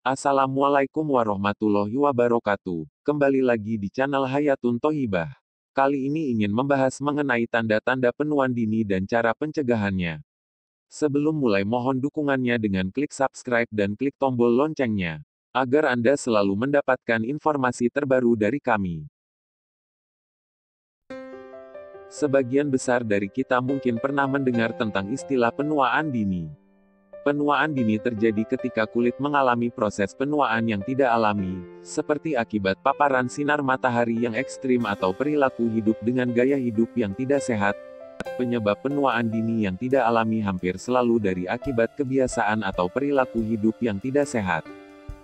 Assalamualaikum warahmatullahi wabarakatuh. Kembali lagi di channel Hayatun Thohibah. Kali ini ingin membahas mengenai tanda-tanda penuaan dini dan cara pencegahannya. Sebelum mulai mohon dukungannya dengan klik subscribe dan klik tombol loncengnya, agar Anda selalu mendapatkan informasi terbaru dari kami. Sebagian besar dari kita mungkin pernah mendengar tentang istilah penuaan dini. Penuaan dini terjadi ketika kulit mengalami proses penuaan yang tidak alami, seperti akibat paparan sinar matahari yang ekstrim atau perilaku hidup dengan gaya hidup yang tidak sehat. Penyebab penuaan dini yang tidak alami hampir selalu dari akibat kebiasaan atau perilaku hidup yang tidak sehat.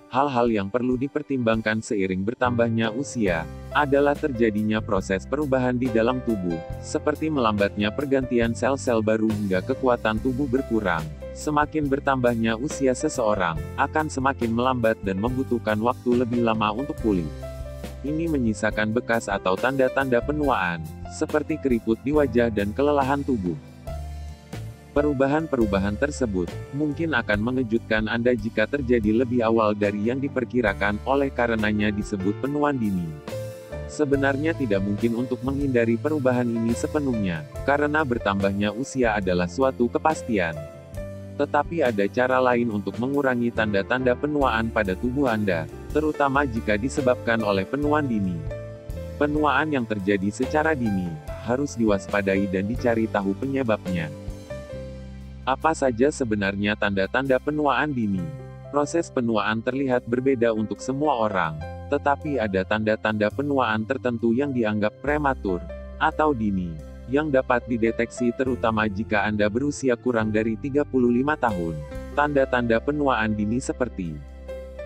Hal-hal yang perlu dipertimbangkan seiring bertambahnya usia, adalah terjadinya proses perubahan di dalam tubuh, seperti melambatnya pergantian sel-sel baru hingga kekuatan tubuh berkurang. Semakin bertambahnya usia seseorang, akan semakin melambat dan membutuhkan waktu lebih lama untuk pulih. Ini menyisakan bekas atau tanda-tanda penuaan, seperti keriput di wajah dan kelelahan tubuh. Perubahan-perubahan tersebut mungkin akan mengejutkan Anda jika terjadi lebih awal dari yang diperkirakan, oleh karenanya disebut penuaan dini. Sebenarnya tidak mungkin untuk menghindari perubahan ini sepenuhnya, karena bertambahnya usia adalah suatu kepastian. Tetapi ada cara lain untuk mengurangi tanda-tanda penuaan pada tubuh Anda, terutama jika disebabkan oleh penuaan dini. Penuaan yang terjadi secara dini harus diwaspadai dan dicari tahu penyebabnya. Apa saja sebenarnya tanda-tanda penuaan dini? Proses penuaan terlihat berbeda untuk semua orang, tetapi ada tanda-tanda penuaan tertentu yang dianggap prematur atau dini, yang dapat dideteksi terutama jika Anda berusia kurang dari 35 tahun. Tanda-tanda penuaan dini seperti: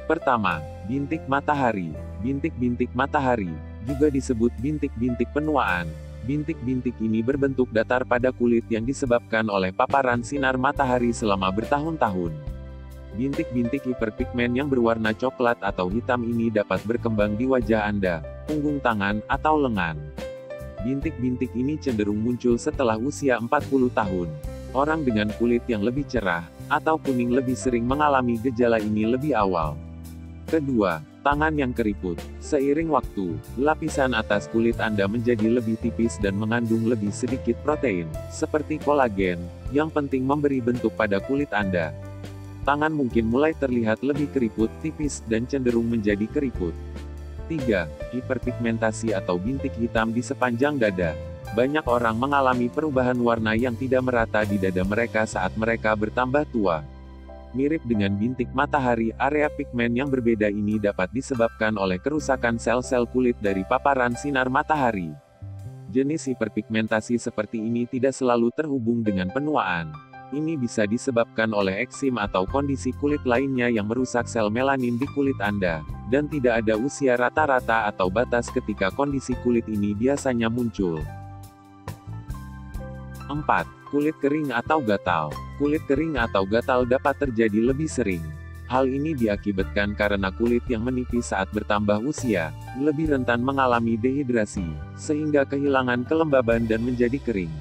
pertama, bintik matahari. Bintik-bintik matahari, juga disebut bintik-bintik penuaan. Bintik-bintik ini berbentuk datar pada kulit yang disebabkan oleh paparan sinar matahari selama bertahun-tahun. Bintik-bintik hiperpigmen yang berwarna coklat atau hitam ini dapat berkembang di wajah Anda, punggung tangan, atau lengan. Bintik-bintik ini cenderung muncul setelah usia 40 tahun. Orang dengan kulit yang lebih cerah, atau kuning lebih sering mengalami gejala ini lebih awal. Kedua, tangan yang keriput. Seiring waktu, lapisan atas kulit Anda menjadi lebih tipis dan mengandung lebih sedikit protein, seperti kolagen, yang penting memberi bentuk pada kulit Anda. Tangan mungkin mulai terlihat lebih keriput, tipis, dan cenderung menjadi keriput. 3. Hiperpigmentasi atau bintik hitam di sepanjang dada. Banyak orang mengalami perubahan warna yang tidak merata di dada mereka saat mereka bertambah tua. Mirip dengan bintik matahari, area pigmen yang berbeda ini dapat disebabkan oleh kerusakan sel-sel kulit dari paparan sinar matahari. Jenis hiperpigmentasi seperti ini tidak selalu terhubung dengan penuaan. Ini bisa disebabkan oleh eksim atau kondisi kulit lainnya yang merusak sel melanin di kulit Anda, dan tidak ada usia rata-rata atau batas ketika kondisi kulit ini biasanya muncul. 4. Kulit kering atau gatal. Kulit kering atau gatal dapat terjadi lebih sering. Hal ini diakibatkan karena kulit yang menipis saat bertambah usia, lebih rentan mengalami dehidrasi, sehingga kehilangan kelembaban dan menjadi kering.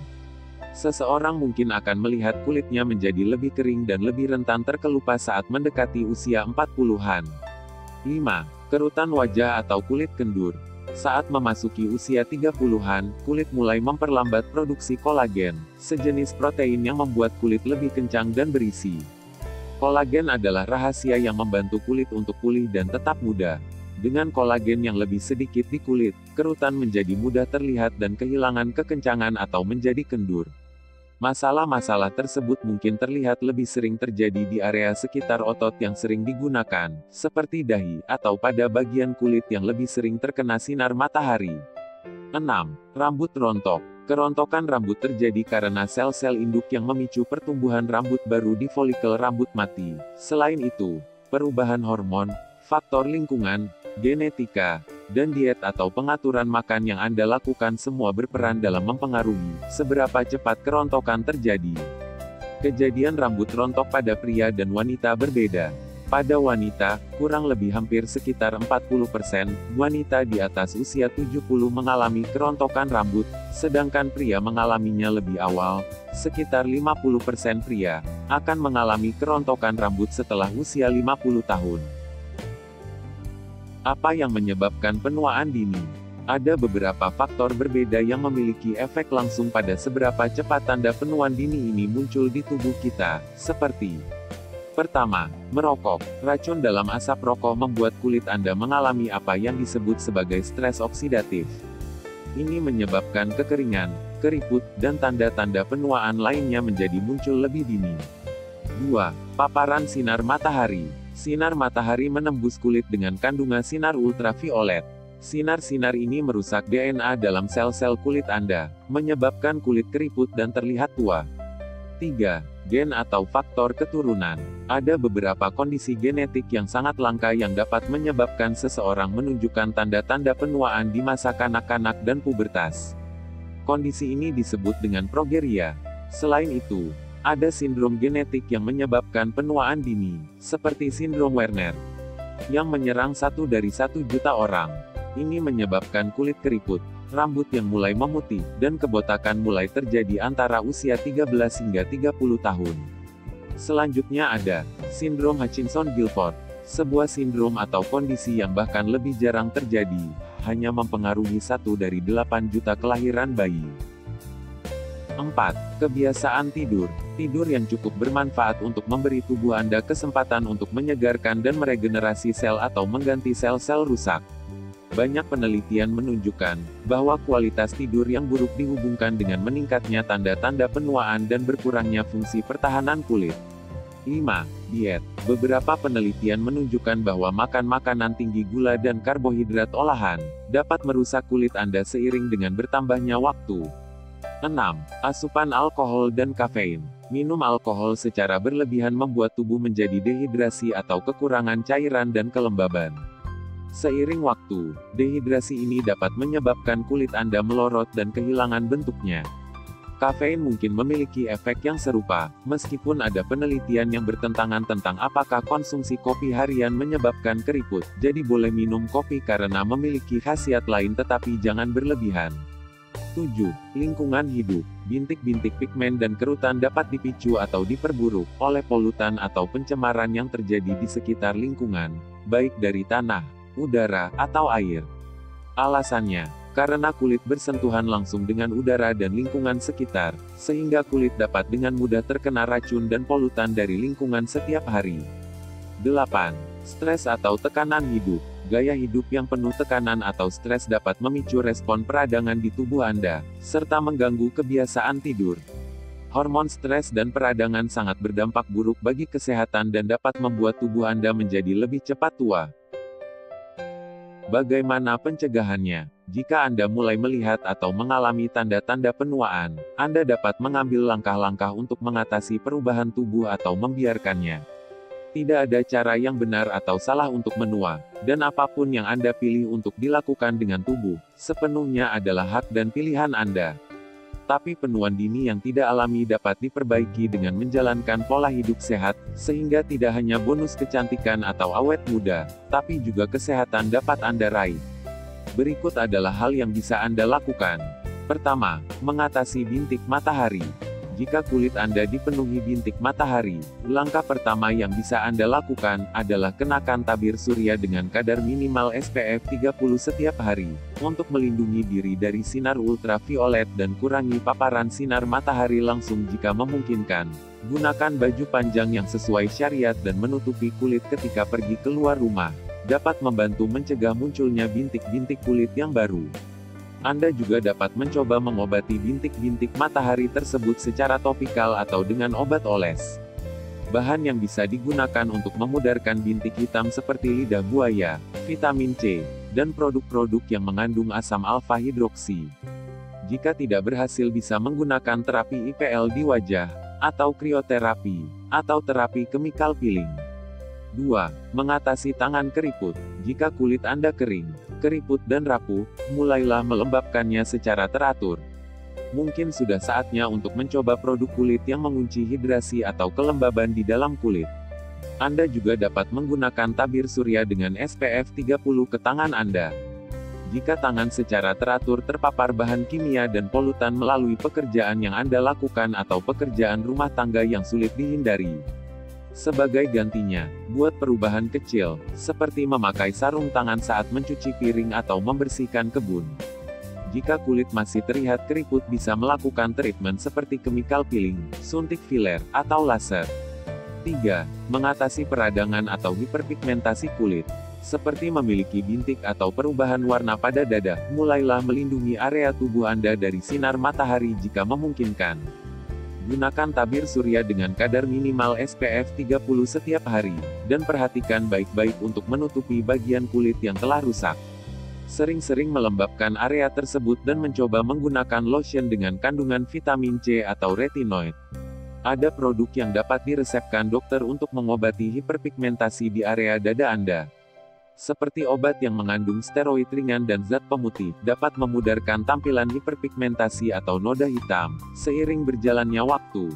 Seseorang mungkin akan melihat kulitnya menjadi lebih kering dan lebih rentan terkelupas saat mendekati usia 40-an. 5. Kerutan wajah atau kulit kendur. Saat memasuki usia 30-an, kulit mulai memperlambat produksi kolagen, sejenis protein yang membuat kulit lebih kencang dan berisi. Kolagen adalah rahasia yang membantu kulit untuk pulih dan tetap muda. Dengan kolagen yang lebih sedikit di kulit, kerutan menjadi mudah terlihat dan kehilangan kekencangan atau menjadi kendur. Masalah-masalah tersebut mungkin terlihat lebih sering terjadi di area sekitar otot yang sering digunakan, seperti dahi, atau pada bagian kulit yang lebih sering terkena sinar matahari. 6. Rambut rontok. Kerontokan rambut terjadi karena sel-sel induk yang memicu pertumbuhan rambut baru di folikel rambut mati. Selain itu, perubahan hormon, faktor lingkungan, genetika, dan diet atau pengaturan makan yang Anda lakukan semua berperan dalam mempengaruhi seberapa cepat kerontokan terjadi. Kejadian rambut rontok pada pria dan wanita berbeda. Pada wanita, kurang lebih hampir sekitar 40%, wanita di atas usia 70 mengalami kerontokan rambut, sedangkan pria mengalaminya lebih awal, sekitar 50% pria, akan mengalami kerontokan rambut setelah usia 50 tahun. Apa yang menyebabkan penuaan dini? Ada beberapa faktor berbeda yang memiliki efek langsung pada seberapa cepat tanda penuaan dini ini muncul di tubuh kita, seperti: pertama, merokok. Racun dalam asap rokok membuat kulit Anda mengalami apa yang disebut sebagai stres oksidatif. Ini menyebabkan kekeringan, keriput, dan tanda-tanda penuaan lainnya menjadi muncul lebih dini. 2. Paparan sinar matahari. Sinar matahari menembus kulit dengan kandungan sinar ultraviolet. Sinar-sinar ini merusak DNA dalam sel-sel kulit Anda, menyebabkan kulit keriput dan terlihat tua. 3. Gen atau faktor keturunan. Ada beberapa kondisi genetik yang sangat langka yang dapat menyebabkan seseorang menunjukkan tanda-tanda penuaan di masa kanak-kanak dan pubertas. Kondisi ini disebut dengan progeria. Selain itu, ada sindrom genetik yang menyebabkan penuaan dini, seperti sindrom Werner, yang menyerang 1 dari 1 juta orang. Ini menyebabkan kulit keriput, rambut yang mulai memutih, dan kebotakan mulai terjadi antara usia 13 hingga 30 tahun. Selanjutnya ada sindrom Hutchinson-Gilford, sebuah sindrom atau kondisi yang bahkan lebih jarang terjadi, hanya mempengaruhi 1 dari 8 juta kelahiran bayi. 4. Kebiasaan tidur. Tidur yang cukup bermanfaat untuk memberi tubuh Anda kesempatan untuk menyegarkan dan meregenerasi sel atau mengganti sel-sel rusak. Banyak penelitian menunjukkan bahwa kualitas tidur yang buruk dihubungkan dengan meningkatnya tanda-tanda penuaan dan berkurangnya fungsi pertahanan kulit. 5. Diet. Beberapa penelitian menunjukkan bahwa makan makanan tinggi gula dan karbohidrat olahan dapat merusak kulit Anda seiring dengan bertambahnya waktu. 6. Asupan alkohol dan kafein. Minum alkohol secara berlebihan membuat tubuh menjadi dehidrasi atau kekurangan cairan dan kelembaban. Seiring waktu, dehidrasi ini dapat menyebabkan kulit Anda melorot dan kehilangan bentuknya. Kafein mungkin memiliki efek yang serupa, meskipun ada penelitian yang bertentangan tentang apakah konsumsi kopi harian menyebabkan keriput. Jadi boleh minum kopi karena memiliki khasiat lain tetapi jangan berlebihan. 7. Lingkungan hidup. Bintik-bintik pigmen dan kerutan dapat dipicu atau diperburuk oleh polutan atau pencemaran yang terjadi di sekitar lingkungan, baik dari tanah, udara, atau air. Alasannya, karena kulit bersentuhan langsung dengan udara dan lingkungan sekitar, sehingga kulit dapat dengan mudah terkena racun dan polutan dari lingkungan setiap hari. 8. Stres atau tekanan hidup. Gaya hidup yang penuh tekanan atau stres dapat memicu respon peradangan di tubuh Anda, serta mengganggu kebiasaan tidur. Hormon stres dan peradangan sangat berdampak buruk bagi kesehatan dan dapat membuat tubuh Anda menjadi lebih cepat tua. Bagaimana pencegahannya? Jika Anda mulai melihat atau mengalami tanda-tanda penuaan, Anda dapat mengambil langkah-langkah untuk mengatasi perubahan tubuh atau membiarkannya. Tidak ada cara yang benar atau salah untuk menua, dan apapun yang Anda pilih untuk dilakukan dengan tubuh, sepenuhnya adalah hak dan pilihan Anda. Tapi penuaan dini yang tidak alami dapat diperbaiki dengan menjalankan pola hidup sehat, sehingga tidak hanya bonus kecantikan atau awet muda, tapi juga kesehatan dapat Anda raih. Berikut adalah hal yang bisa Anda lakukan. Pertama, mengatasi bintik matahari. Jika kulit Anda dipenuhi bintik matahari, langkah pertama yang bisa Anda lakukan adalah kenakan tabir surya dengan kadar minimal SPF 30 setiap hari, untuk melindungi diri dari sinar ultraviolet dan kurangi paparan sinar matahari langsung jika memungkinkan. Gunakan baju panjang yang sesuai syariat dan menutupi kulit ketika pergi keluar rumah, dapat membantu mencegah munculnya bintik-bintik kulit yang baru. Anda juga dapat mencoba mengobati bintik-bintik matahari tersebut secara topikal atau dengan obat oles. Bahan yang bisa digunakan untuk memudarkan bintik hitam seperti lidah buaya, vitamin C, dan produk-produk yang mengandung asam alfa hidroksi. Jika tidak berhasil bisa menggunakan terapi IPL di wajah, atau krioterapi, atau terapi chemical peeling. 2. Mengatasi tangan keriput. Jika kulit Anda kering, keriput dan rapuh, mulailah melembabkannya secara teratur. Mungkin sudah saatnya untuk mencoba produk kulit yang mengunci hidrasi atau kelembaban di dalam kulit. Anda juga dapat menggunakan tabir surya dengan SPF 30 ke tangan Anda. Jika tangan secara teratur terpapar bahan kimia dan polutan melalui pekerjaan yang Anda lakukan atau pekerjaan rumah tangga yang sulit dihindari. Sebagai gantinya, buat perubahan kecil, seperti memakai sarung tangan saat mencuci piring atau membersihkan kebun. Jika kulit masih terlihat keriput, bisa melakukan treatment seperti chemical peeling, suntik filler, atau laser. 3. Mengatasi peradangan atau hiperpigmentasi kulit. Seperti memiliki bintik atau perubahan warna pada dada, mulailah melindungi area tubuh Anda dari sinar matahari jika memungkinkan. Gunakan tabir surya dengan kadar minimal SPF 30 setiap hari, dan perhatikan baik-baik untuk menutupi bagian kulit yang telah rusak. Sering-sering melembabkan area tersebut dan mencoba menggunakan lotion dengan kandungan vitamin C atau retinoid. Ada produk yang dapat diresepkan dokter untuk mengobati hiperpigmentasi di area dada Anda. Seperti obat yang mengandung steroid ringan dan zat pemutih, dapat memudarkan tampilan hiperpigmentasi atau noda hitam, seiring berjalannya waktu.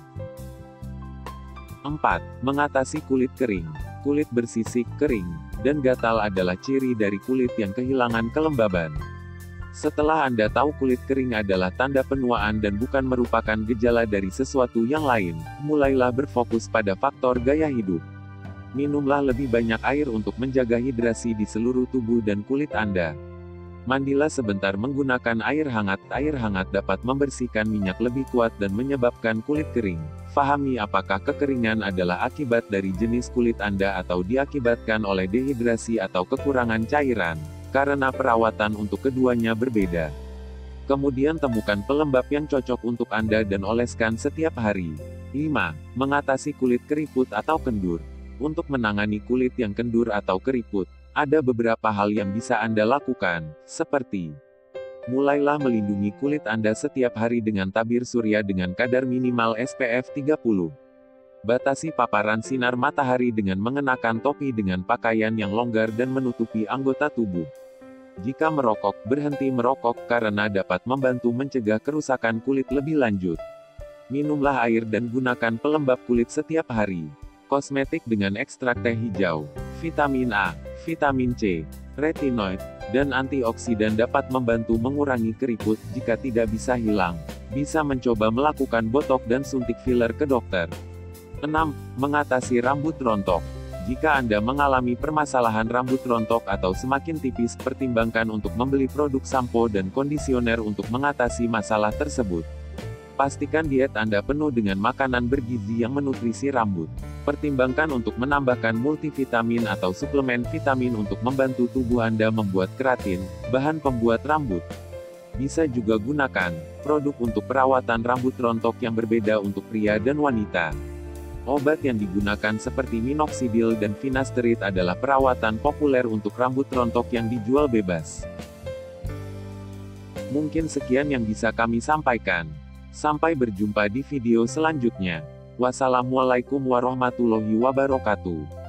4. Mengatasi kulit kering. Kulit bersisik, kering, dan gatal adalah ciri dari kulit yang kehilangan kelembaban. Setelah Anda tahu kulit kering adalah tanda penuaan dan bukan merupakan gejala dari sesuatu yang lain, mulailah berfokus pada faktor gaya hidup. Minumlah lebih banyak air untuk menjaga hidrasi di seluruh tubuh dan kulit Anda. Mandilah sebentar menggunakan air hangat. Air hangat dapat membersihkan minyak lebih kuat dan menyebabkan kulit kering. Fahami apakah kekeringan adalah akibat dari jenis kulit Anda atau diakibatkan oleh dehidrasi atau kekurangan cairan, karena perawatan untuk keduanya berbeda. Kemudian temukan pelembab yang cocok untuk Anda dan oleskan setiap hari. 5. Mengatasi kulit keriput atau kendur. Untuk menangani kulit yang kendur atau keriput, ada beberapa hal yang bisa Anda lakukan, seperti mulailah melindungi kulit Anda setiap hari dengan tabir surya dengan kadar minimal SPF 30. Batasi paparan sinar matahari dengan mengenakan topi dengan pakaian yang longgar dan menutupi anggota tubuh. Jika merokok, berhenti merokok karena dapat membantu mencegah kerusakan kulit lebih lanjut. Minumlah air dan gunakan pelembab kulit setiap hari. Kosmetik dengan ekstrak teh hijau, vitamin A, vitamin C, retinoid, dan antioksidan dapat membantu mengurangi keriput. Jika tidak bisa hilang, bisa mencoba melakukan botok dan suntik filler ke dokter. 6. Mengatasi rambut rontok. Jika Anda mengalami permasalahan rambut rontok atau semakin tipis, pertimbangkan untuk membeli produk sampo dan kondisioner untuk mengatasi masalah tersebut. Pastikan diet Anda penuh dengan makanan bergizi yang menutrisi rambut. Pertimbangkan untuk menambahkan multivitamin atau suplemen vitamin untuk membantu tubuh Anda membuat keratin, bahan pembuat rambut. Bisa juga gunakan produk untuk perawatan rambut rontok yang berbeda untuk pria dan wanita. Obat yang digunakan seperti minoxidil dan finasteride adalah perawatan populer untuk rambut rontok yang dijual bebas. Mungkin sekian yang bisa kami sampaikan. Sampai berjumpa di video selanjutnya. Wassalamualaikum warahmatullahi wabarakatuh.